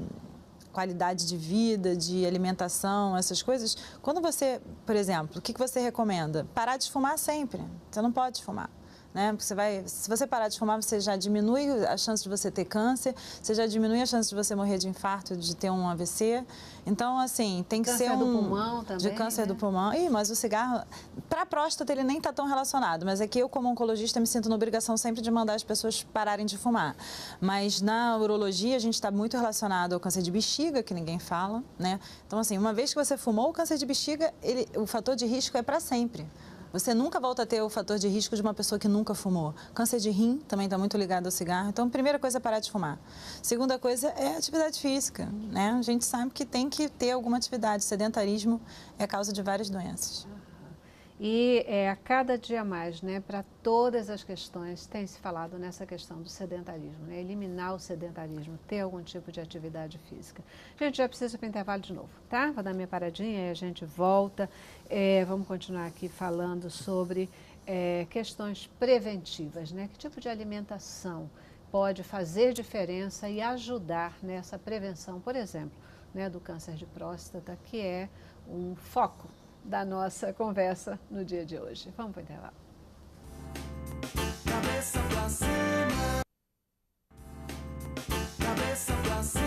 qualidade de vida, de alimentação, essas coisas. Quando você, por exemplo, o que você recomenda? Parar de fumar sempre. Você não pode fumar. Né? Porque se você parar de fumar, você já diminui a chance de você ter câncer, você já diminui a chance de você morrer de infarto, de ter um AVC. Então, assim, tem que ser Câncer do pulmão também, de câncer do pulmão. Mas o cigarro, para a próstata, ele nem está tão relacionado. Mas é que eu, como oncologista, me sinto na obrigação sempre de mandar as pessoas pararem de fumar. Mas na urologia, a gente está muito relacionado ao câncer de bexiga, que ninguém fala, né? Então, assim, uma vez que você fumou, o câncer de bexiga, o fator de risco é para sempre. Você nunca volta a ter o fator de risco de uma pessoa que nunca fumou. Câncer de rim também está muito ligado ao cigarro. Então, a primeira coisa é parar de fumar. Segunda coisa é atividade física, né? A gente sabe que tem que ter alguma atividade. Sedentarismo é causa de várias doenças. E a cada dia mais, né, para todas as questões, tem se falado nessa questão do sedentarismo, né? Eliminar o sedentarismo, ter algum tipo de atividade física. A gente já precisa para o intervalo de novo, tá? Vou dar minha paradinha e a gente volta. Vamos continuar aqui falando sobre questões preventivas, né? Que tipo de alimentação pode fazer diferença e ajudar nessa prevenção, por exemplo, né, do câncer de próstata, que é um foco da nossa conversa no dia de hoje. Vamos para o intervalo. Cabeça pra cima. Cabeça pra cima.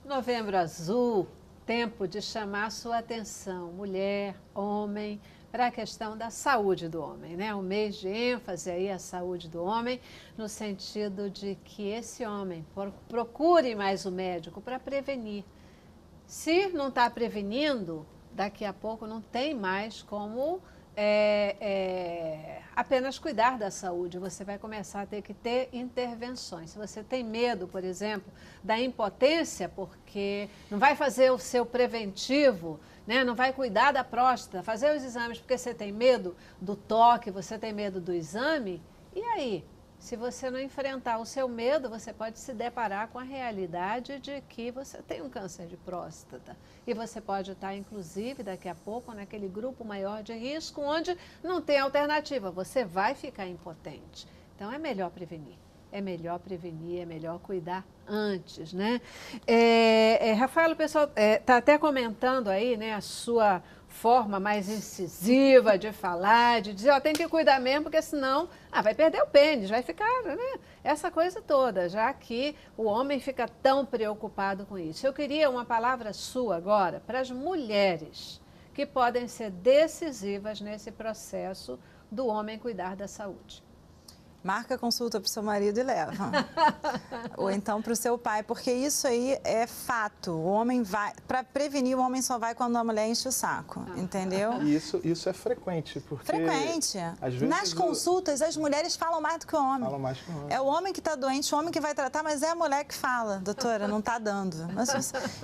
Novembro Azul, tempo de chamar sua atenção, mulher, homem, para a questão da saúde do homem, né? Um mês de ênfase aí à saúde do homem, no sentido de que esse homem procure mais o médico para prevenir. Se não está prevenindo, daqui a pouco não tem mais como apenas cuidar da saúde. Você vai começar a ter que ter intervenções. Se você tem medo, por exemplo, da impotência, porque não vai fazer o seu preventivo, né? Não vai cuidar da próstata, fazer os exames porque você tem medo do toque, você tem medo do exame, e aí? Se você não enfrentar o seu medo, você pode se deparar com a realidade de que você tem um câncer de próstata. E você pode estar, inclusive, daqui a pouco, naquele grupo maior de risco, onde não tem alternativa. Você vai ficar impotente. Então, é melhor prevenir. É melhor prevenir, é melhor cuidar antes, né? Rafael, o pessoal está até comentando aí, né, a sua forma mais incisiva de falar, de dizer, tem que cuidar mesmo, porque senão vai perder o pênis, vai ficar, né? Essa coisa toda, já que o homem fica tão preocupado com isso. Eu queria uma palavra sua agora para as mulheres que podem ser decisivas nesse processo do homem cuidar da saúde. Marca consulta para o seu marido e leva. Ou então para o seu pai, porque isso aí é fato. O homem vai... Para prevenir, o homem só vai quando a mulher enche o saco, entendeu? E isso é frequente, porque... Frequente. Às vezes nas consultas, as mulheres falam mais do que o homem. Falam mais que o homem. É o homem que está doente, o homem que vai tratar, mas é a mulher que fala, doutora, não está dando.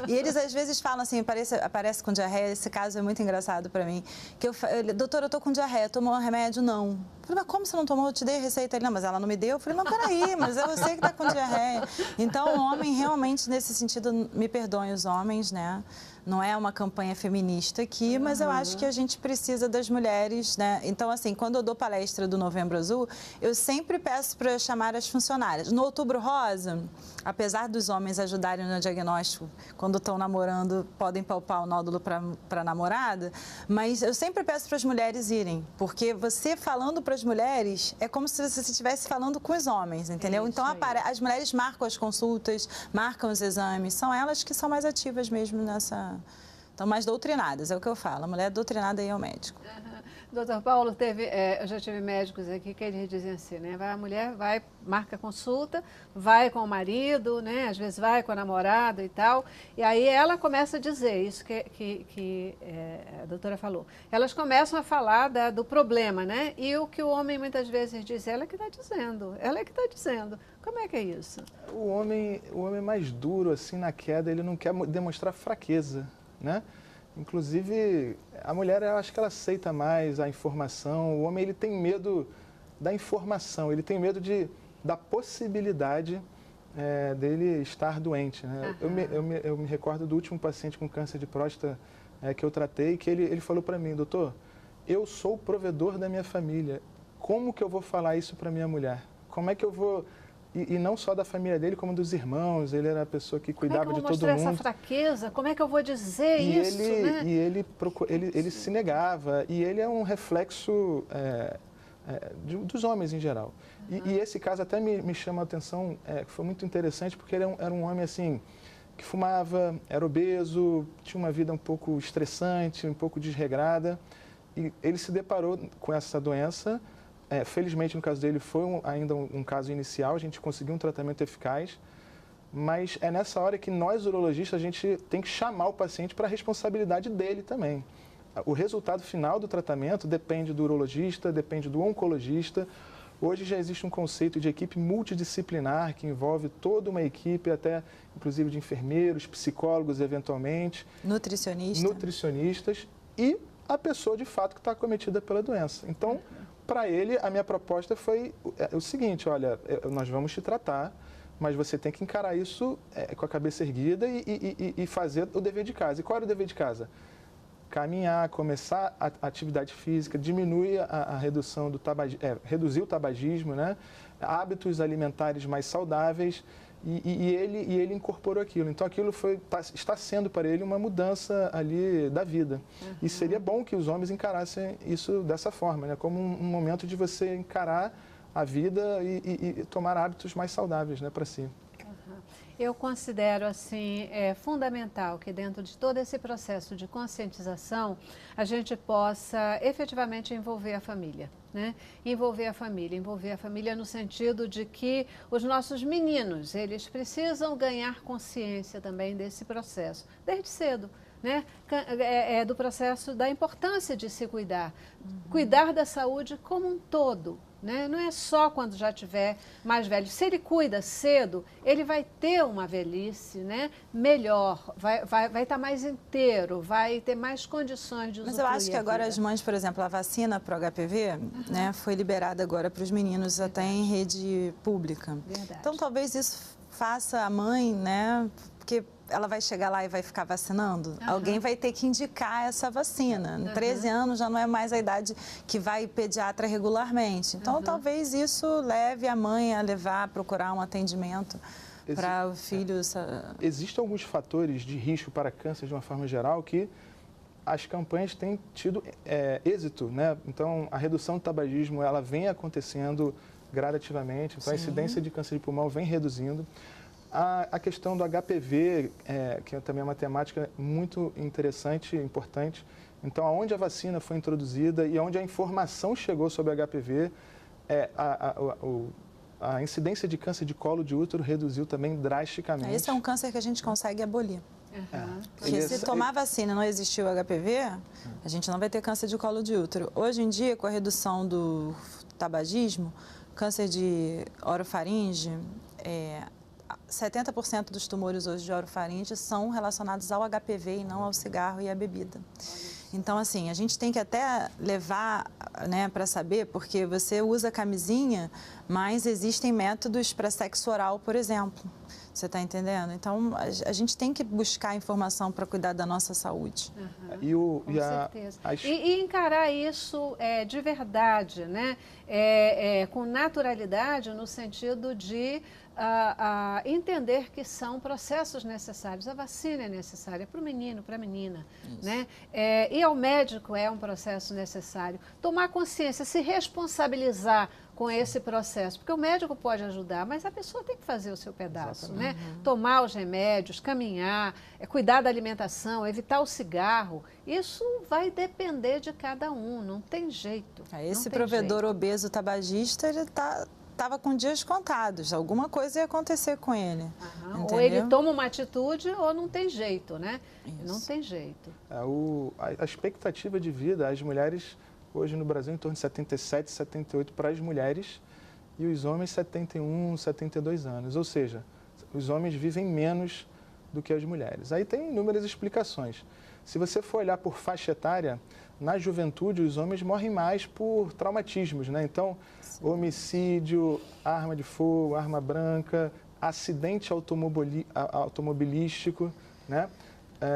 E eles às vezes falam assim, aparece com diarreia, esse caso é muito engraçado para mim, que doutora, eu estou com diarreia, tomou um remédio? Não. Eu falei, mas como você não tomou? Eu te dei a receita. Ele, não, mas ela não me deu. Eu falei, mas peraí, mas é você que está com diarreia. Então, o homem realmente, nesse sentido, me perdoem os homens, né? Não é uma campanha feminista aqui, mas eu acho que a gente precisa das mulheres, né? Então, assim, quando eu dou palestra do Novembro Azul, eu sempre peço para chamar as funcionárias. No Outubro Rosa, apesar dos homens ajudarem no diagnóstico, quando estão namorando, podem palpar o nódulo para a namorada, mas eu sempre peço para as mulheres irem, porque você falando para as mulheres é como se você estivesse falando com os homens, entendeu? Então, as mulheres marcam as consultas, marcam os exames, são elas que são mais ativas mesmo nessa... Estão mais doutrinadas, é o que eu falo. A mulher é doutrinada aí ao médico. Doutor Paulo, eu já tive médicos aqui que eles dizem assim, né? A mulher vai, marca consulta, vai com o marido, né? Às vezes vai com a namorada e tal. E aí ela começa a dizer isso que a doutora falou. Elas começam a falar do problema, né? E o que o homem muitas vezes diz, ela é que está dizendo, ela é que está dizendo. Como é que é isso? O homem mais duro, assim, na queda, ele não quer demonstrar fraqueza, né? Inclusive, a mulher, eu acho que ela aceita mais a informação. O homem, ele tem medo da informação, ele tem medo da possibilidade dele estar doente, né? Eu me recordo do último paciente com câncer de próstata que eu tratei, que ele falou para mim, doutor, eu sou o provedor da minha família. Como que eu vou falar isso para minha mulher? Como é que eu vou... E não só da família dele, como dos irmãos. Ele era a pessoa que cuidava de todo mundo. Como é que eu vou mostrar essa fraqueza? Como é que eu vou dizer isso, né? E ele se negava. E ele é um reflexo dos homens em geral. E esse caso até me chama a atenção, que foi muito interessante, porque ele era um homem assim, que fumava, era obeso, tinha uma vida um pouco estressante, um pouco desregrada. E ele se deparou com essa doença. Felizmente, no caso dele, foi ainda um caso inicial, a gente conseguiu um tratamento eficaz, mas é nessa hora que nós, urologistas, a gente tem que chamar o paciente para a responsabilidade dele também. O resultado final do tratamento depende do urologista, depende do oncologista. Hoje já existe um conceito de equipe multidisciplinar, que envolve toda uma equipe, até inclusive de enfermeiros, psicólogos, eventualmente. Nutricionistas e a pessoa, de fato, que está acometida pela doença. Então, para ele, a minha proposta foi o seguinte, olha, nós vamos te tratar, mas você tem que encarar isso com a cabeça erguida e fazer o dever de casa. E qual era o dever de casa? Caminhar, começar a atividade física, diminuir a redução do reduzir o tabagismo, né? Hábitos alimentares mais saudáveis, e ele incorporou aquilo. Então, aquilo está sendo para ele uma mudança ali da vida. E seria bom que os homens encarassem isso dessa forma, né? Como um momento de você encarar a vida e tomar hábitos mais saudáveis, né, para si. Eu considero, assim, fundamental que dentro de todo esse processo de conscientização, a gente possa efetivamente envolver a família, né? Envolver a família no sentido de que os nossos meninos, eles precisam ganhar consciência também desse processo, desde cedo, né? Do processo da importância de se cuidar, cuidar da saúde como um todo, né? Não é só quando já estiver mais velho. Se ele cuida cedo, ele vai ter uma velhice, né, melhor, vai estar mais inteiro, vai ter mais condições de usufruir. Mas eu acho que agora as mães, por exemplo, a vacina para o HPV, né, foi liberada agora para os meninos até em rede pública. Verdade. Então talvez isso faça a mãe, né, porque ela vai chegar lá e vai ficar vacinando, alguém vai ter que indicar essa vacina. Em 13 anos já não é mais a idade que vai pediatra regularmente. Então, talvez isso leve a mãe a procurar um atendimento para o filho. Existem alguns fatores de risco para câncer de uma forma geral que as campanhas têm tido êxito, né? Então, a redução do tabagismo, ela vem acontecendo gradativamente. Então, a incidência de câncer de pulmão vem reduzindo. A questão do HPV, que também é uma temática muito interessante e importante. Então, aonde a vacina foi introduzida e aonde a informação chegou sobre o HPV, a incidência de câncer de colo de útero reduziu também drasticamente. Esse é um câncer que a gente consegue abolir. Porque se tomar vacina e não existir o HPV, a gente não vai ter câncer de colo de útero. Hoje em dia, com a redução do tabagismo, câncer de orofaringe, 70% dos tumores hoje de orofaringe são relacionados ao HPV e não ao cigarro e à bebida. Então, assim, a gente tem que até levar, né, para saber, porque você usa camisinha, mas existem métodos para sexo oral, por exemplo. Você está entendendo? Então, a gente tem que buscar informação para cuidar da nossa saúde. Com certeza. E encarar isso de verdade, né? Com naturalidade, no sentido de entender que são processos necessários. A vacina é necessária para o menino, para a menina, né? Ir ao médico é um processo necessário. Tomar consciência, se responsabilizar com com esse processo, porque o médico pode ajudar, mas a pessoa tem que fazer o seu pedaço, Exatamente. né? Tomar os remédios, caminhar, cuidar da alimentação, evitar o cigarro, isso vai depender de cada um, não tem jeito. Esse não tem provedor jeito. obeso tabagista, ele estava com dias contados, alguma coisa ia acontecer com ele. Aham. Entendeu? Ou ele toma uma atitude ou não tem jeito, né? Isso. Não tem jeito. A expectativa de vida, as mulheres, hoje no Brasil, em torno de 77, 78 para as mulheres e os homens 71, 72 anos. Ou seja, os homens vivem menos do que as mulheres. Aí tem inúmeras explicações. Se você for olhar por faixa etária, na juventude os homens morrem mais por traumatismos, né? Então, homicídio, arma de fogo, arma branca, acidente automobilístico, né?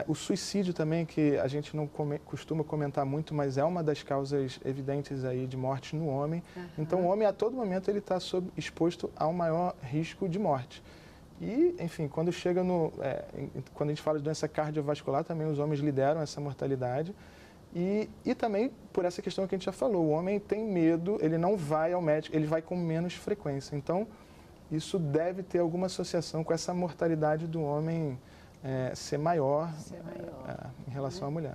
O suicídio também, que a gente não costuma comentar muito, mas é uma das causas evidentes aí de morte no homem. Então, o homem, a todo momento, ele está exposto ao maior risco de morte. E, enfim, quando chega quando a gente fala de doença cardiovascular, também os homens lideram essa mortalidade. E também por essa questão que a gente já falou, o homem tem medo, ele não vai ao médico, ele vai com menos frequência. Então, isso deve ter alguma associação com essa mortalidade do homem ser maior, em relação à mulher.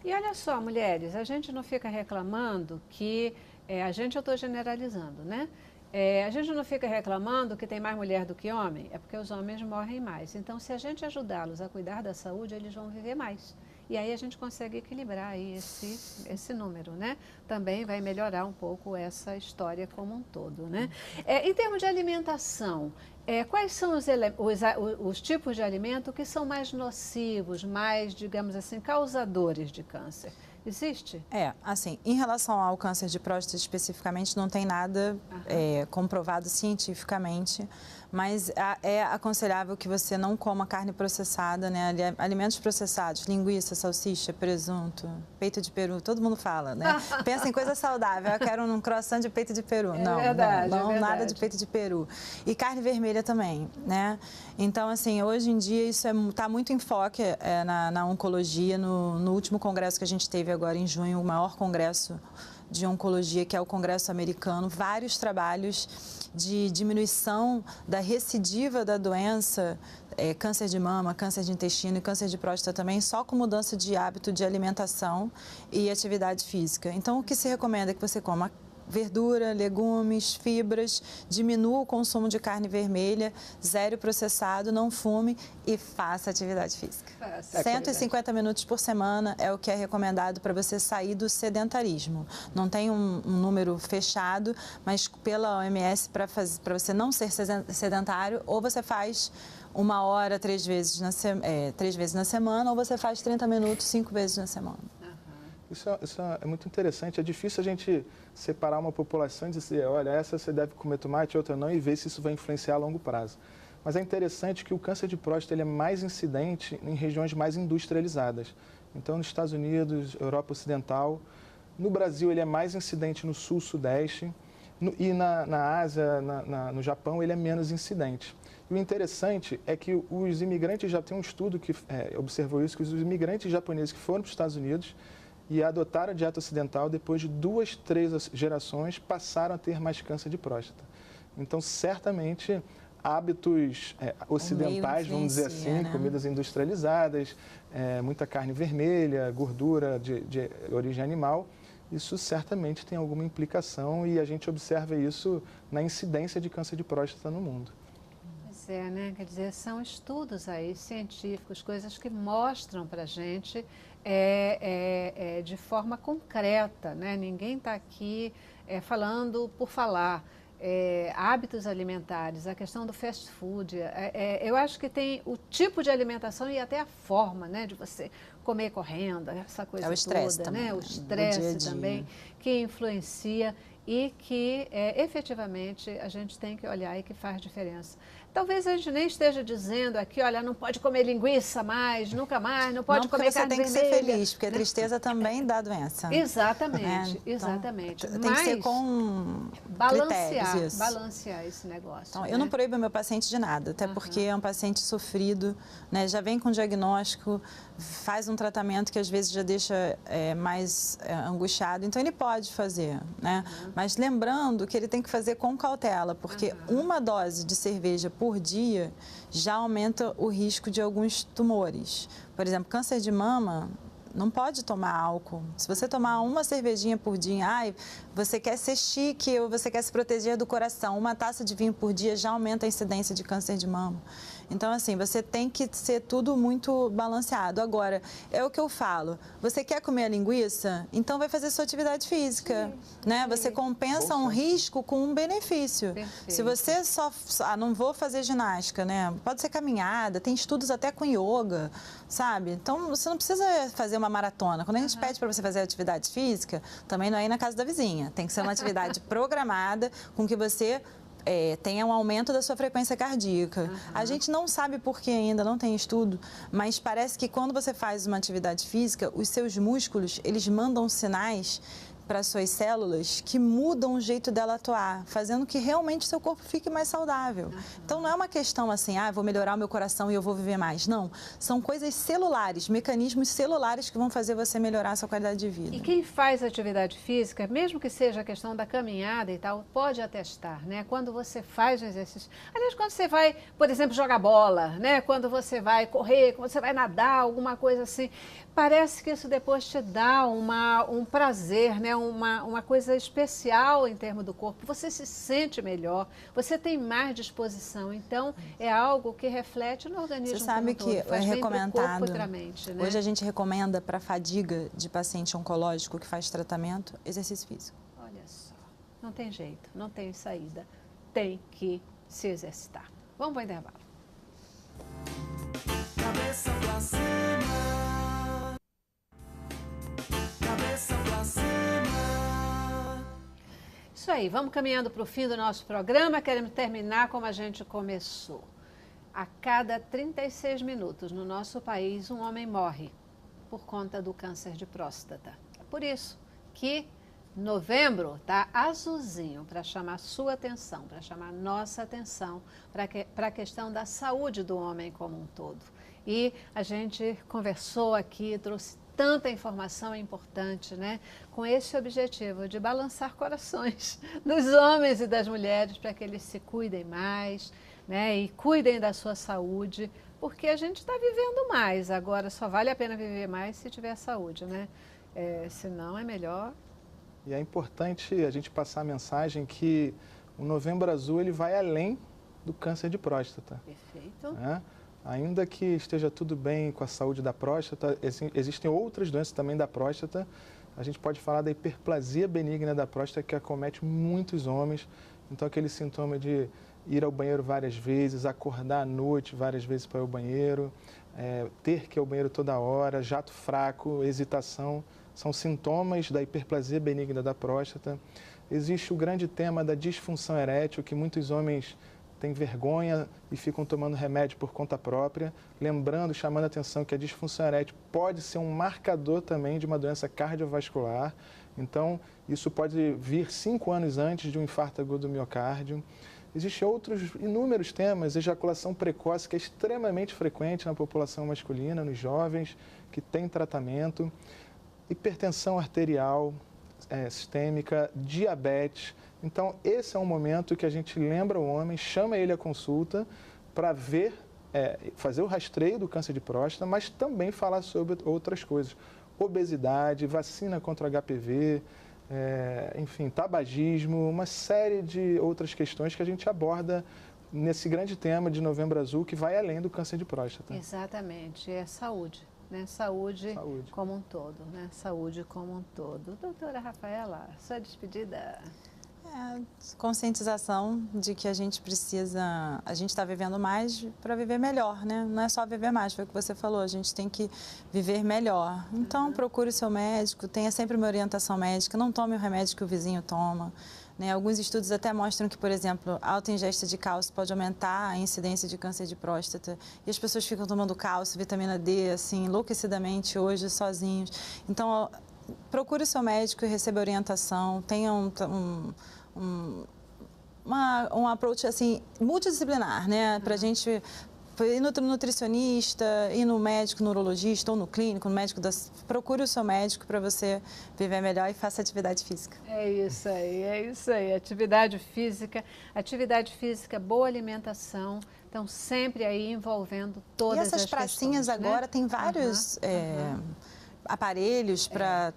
E olha só, mulheres, a gente não fica reclamando que, eu estou generalizando, né? A gente não fica reclamando que tem mais mulher do que homem, é porque os homens morrem mais. Então, se a gente ajudá-los a cuidar da saúde, eles vão viver mais. E aí a gente consegue equilibrar aí esse número, né? Também vai melhorar um pouco essa história como um todo, né? Em termos de alimentação, quais são os tipos de alimento que são mais nocivos, mais, digamos assim, causadores de câncer? Existe? Assim, em relação ao câncer de próstata especificamente, não tem nada comprovado cientificamente, mas é aconselhável que você não coma carne processada, né? Alimentos processados, linguiça, salsicha, presunto, peito de peru, todo mundo fala, né? Pensa em coisa saudável, eu quero um croissant de peito de peru. Não, nada de peito de peru. E carne vermelha também, né? Então, assim, hoje em dia isso está muito em foco na oncologia. No último congresso que a gente teve agora em junho, o maior congresso de oncologia, que é o Congresso Americano, vários trabalhos de diminuição da recidiva da doença, câncer de mama, câncer de intestino e câncer de próstata também, só com mudança de hábito de alimentação e atividade física. Então, o que se recomenda é que você coma verdura, legumes, fibras, diminua o consumo de carne vermelha, zero processado, não fume e faça atividade física. 150 minutos por semana é o que é recomendado para você sair do sedentarismo. Não tem um número fechado, mas pela OMS, para você não ser sedentário, ou você faz 1 hora 3 vezes na semana, ou você faz 30 minutos 5 vezes na semana. Isso é muito interessante. É difícil a gente separar uma população e dizer, olha, essa você deve comer tomate, outra não, e ver se isso vai influenciar a longo prazo. Mas é interessante que o câncer de próstata ele é mais incidente em regiões mais industrializadas. Então, nos Estados Unidos, Europa Ocidental. No Brasil, ele é mais incidente no Sul, Sudeste. E na Ásia, no Japão, ele é menos incidente. E o interessante é que os imigrantes, já tem um estudo que observou isso, que os imigrantes japoneses que foram para os Estados Unidos e adotaram a dieta ocidental, depois de 2, 3 gerações, passaram a ter mais câncer de próstata. Então, certamente, hábitos ocidentais, vamos dizer assim, né? Comidas industrializadas, muita carne vermelha, gordura de origem animal, isso certamente tem alguma implicação e a gente observa isso na incidência de câncer de próstata no mundo. Pois é, né? Quer dizer, são estudos aí científicos, coisas que mostram para a gente de forma concreta, né? Ninguém está aqui falando por falar. Hábitos alimentares, a questão do fast food, eu acho que tem o tipo de alimentação e até a forma, né, de você comer correndo, essa coisa o estresse toda, também, né? O estresse também, que influencia e que efetivamente a gente tem que olhar e que faz diferença. Talvez a gente nem esteja dizendo aqui, olha, não pode comer linguiça mais, nunca mais, não pode comer carne vermelha. Você tem que ser feliz, porque a tristeza também dá doença. Exatamente, exatamente. Então, tem que ser com balancear esse negócio. Então, né? Eu não proíbo meu paciente de nada, até porque é um paciente sofrido, né? Já vem com diagnóstico, faz um tratamento que às vezes já deixa mais angustiado. Então, ele pode pode fazer, né? Mas lembrando que ele tem que fazer com cautela, porque uma dose de cerveja por dia já aumenta o risco de alguns tumores. Por exemplo, câncer de mama, não pode tomar álcool. Se você tomar uma cervejinha por dia, você quer ser chique ou você quer se proteger do coração, uma taça de vinho por dia já aumenta a incidência de câncer de mama. Então, assim, você tem que ser tudo muito balanceado. Agora, é o que eu falo, você quer comer a linguiça? Então vai fazer sua atividade física, né? Você compensa um risco com um benefício. Perfeito. Se você não vou fazer ginástica, né? Pode ser caminhada, tem estudos até com yoga, sabe? Então, você não precisa fazer uma maratona. Quando a gente pede para você fazer atividade física, também não é ir na casa da vizinha. Tem que ser uma atividade programada com que você tenha um aumento da sua frequência cardíaca. A gente não sabe por que ainda, não tem estudo, mas parece que quando você faz uma atividade física, os seus músculos, eles mandam sinais para as suas células que mudam o jeito dela atuar, fazendo que realmente seu corpo fique mais saudável. Então não é uma questão assim, vou melhorar o meu coração e eu vou viver mais. Não, são coisas celulares, mecanismos celulares que vão fazer você melhorar a sua qualidade de vida. E quem faz atividade física, mesmo que seja a questão da caminhada e tal, pode atestar, né? Quando você faz o exercício, aliás, quando você vai, por exemplo, jogar bola, né? Quando você vai correr, quando você vai nadar, alguma coisa assim, parece que isso depois te dá um prazer, né? Uma coisa especial em termos do corpo. Você se sente melhor, você tem mais disposição. Então, é algo que reflete no organismo. Você sabe que é recomendado. Corpo e pra mente, né? Hoje a gente recomenda para fadiga de paciente oncológico que faz tratamento, exercício físico. Olha só, não tem jeito, não tem saída. Tem que se exercitar. Vamos para o intervalo. Cabeça pra cima. Cabeça pra cima. Isso aí, vamos caminhando para o fim do nosso programa. Queremos terminar como a gente começou. A cada 36 minutos no nosso país, um homem morre por conta do câncer de próstata. É por isso que novembro está azulzinho para chamar sua atenção, para chamar nossa atenção para a questão da saúde do homem como um todo. E a gente conversou aqui, trouxe tanta informação importante, né? Com esse objetivo de balançar corações dos homens e das mulheres para que eles se cuidem mais, né? E cuidem da sua saúde, porque a gente está vivendo mais. Agora, só vale a pena viver mais se tiver saúde, né? Senão é melhor. E é importante a gente passar a mensagem que o Novembro Azul ele vai além do câncer de próstata. Perfeito. Né? Ainda que esteja tudo bem com a saúde da próstata, existem outras doenças também da próstata. A gente pode falar da hiperplasia benigna da próstata, que acomete muitos homens. Então, aquele sintoma de ir ao banheiro várias vezes, acordar à noite várias vezes para ir ao banheiro, ter que ir ao banheiro toda hora, jato fraco, hesitação, são sintomas da hiperplasia benigna da próstata. Existe o grande tema da disfunção erétil, que muitos homens têm vergonha e ficam tomando remédio por conta própria, lembrando, chamando a atenção que a disfunção erétil pode ser um marcador também de uma doença cardiovascular. Então, isso pode vir 5 anos antes de um infarto agudo do miocárdio. Existem outros inúmeros temas, ejaculação precoce, que é extremamente frequente na população masculina, nos jovens, que tem tratamento, hipertensão arterial sistêmica, diabetes. Então, esse é um momento que a gente lembra o homem, chama ele à consulta para ver, fazer o rastreio do câncer de próstata, mas também falar sobre outras coisas. Obesidade, vacina contra o HPV, enfim, tabagismo, uma série de outras questões que a gente aborda nesse grande tema de Novembro Azul, que vai além do câncer de próstata. Exatamente, é saúde. Né? Saúde como um todo, né? Saúde como um todo. Doutora Rafaela, sua despedida. Conscientização de que a gente precisa, a gente está vivendo mais para viver melhor, né? Não é só viver mais, foi o que você falou, a gente tem que viver melhor. Então, procure o seu médico, tenha sempre uma orientação médica, não tome o remédio que o vizinho toma. Né? Alguns estudos até mostram que, por exemplo, a alta ingesta de cálcio pode aumentar a incidência de câncer de próstata. E as pessoas ficam tomando cálcio, vitamina D, assim, enlouquecidamente hoje, sozinhos. Então, procure o seu médico e receba orientação, tenha um approach, assim, multidisciplinar, né? Para a gente ir no nutricionista, ir no médico, no urologista ou no clínico, no médico procure o seu médico para você viver melhor e faça atividade física. É isso aí, é isso aí. Atividade física, boa alimentação, estão sempre aí envolvendo todas as questões. E essas pracinhas agora, né? Tem vários aparelhos para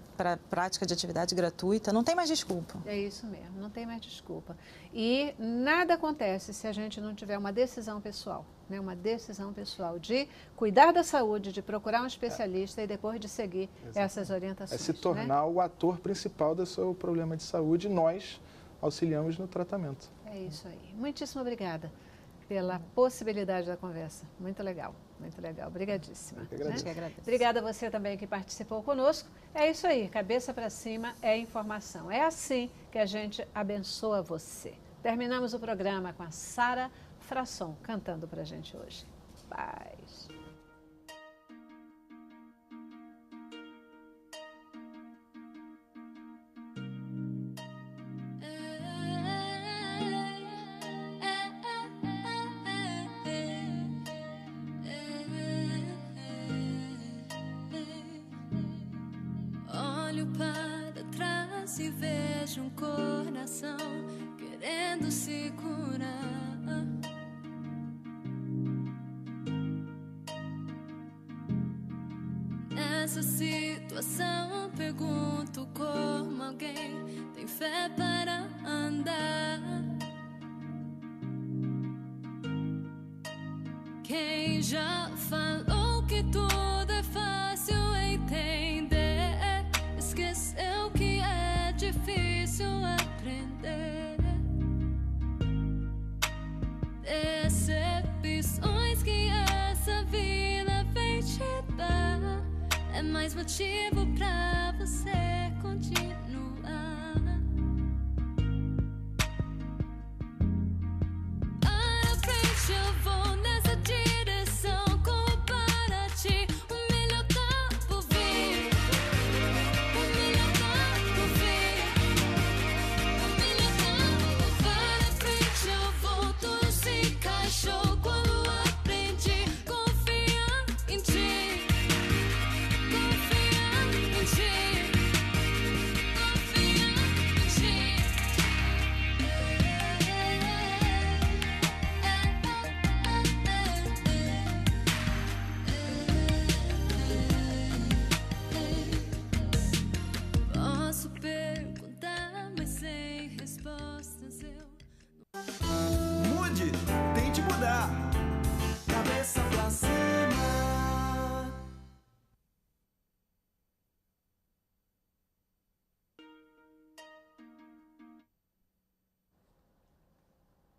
prática de atividade gratuita, não tem mais desculpa. É isso mesmo, não tem mais desculpa. E nada acontece se a gente não tiver uma decisão pessoal, né? Uma decisão pessoal de cuidar da saúde, de procurar um especialista e depois de seguir essas orientações. É se tornar, né, o ator principal do seu problema de saúde e nós auxiliamos no tratamento. É isso aí. Muitíssimo obrigada pela possibilidade da conversa. Muito legal, muito legal. Obrigadíssima. Eu que agradeço. Né? Obrigada a você também que participou conosco. É isso aí, cabeça para cima é informação. É assim que a gente abençoa você. Terminamos o programa com a Sara Frasson cantando para a gente hoje. Paz. Olho para trás e vejo um coração querendo se curar. Nessa situação pergunto como alguém tem fé para andar. Quem já falou que tudo é fácil entender, esqueceu que é difícil aprender. Decepções que essa vida vem te dar é mais motivo pra você